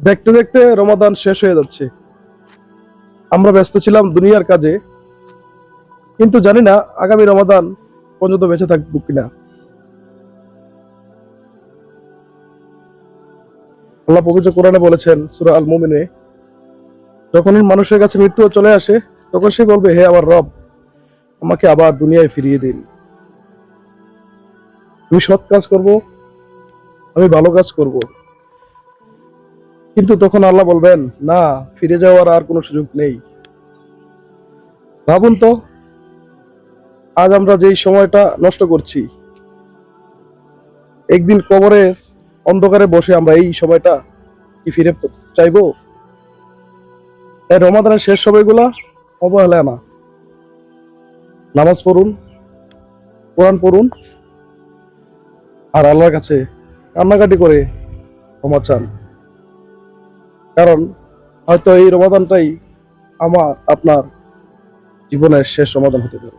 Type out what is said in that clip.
দেখতে দেখতে রমাদান শেষ হয়ে যাচ্ছে। আমরা ব্যস্ত ছিলাম দুনিয়ার কাজে, কিন্তু জানি না আগামী রমাদান পর্যন্ত বেঁচে থাকবো কিনা। আল্লাহ পবিত্র কোরআনে বলেছেন সূরা আল মুমিনে, যখন মানুষের কাছে মৃত্যু চলে আসে তখন সে বলবে, হে আমার রব, আমাকে আবার দুনিয়ায় ফিরিয়ে দিন। আমি সৎ কাজ করব, আমি ভালো কাজ করব। কিন্তু তখন আল্লাহ বলবেন, না, ফিরে যাওয়ার আর কোনো সুযোগ নেই। ভাবুন তো, আজ আমরা যেই সময়টা নষ্ট করছি, একদিন কবরের অন্ধকারে বসে আমরা এই সময়টা কি ফিরে চাইবো? তাই রমাদানের শেষ সময়গুলা অবহেলা না। নামাজ পড়ুন, কোরআন পড়ুন, আর আল্লাহর কাছে কান্নাকাটি করে ক্ষমা চান। কারণ হয়তো এই রমাদানটাই আমার আপনার জীবনের শেষ রমাদান হতে পারে।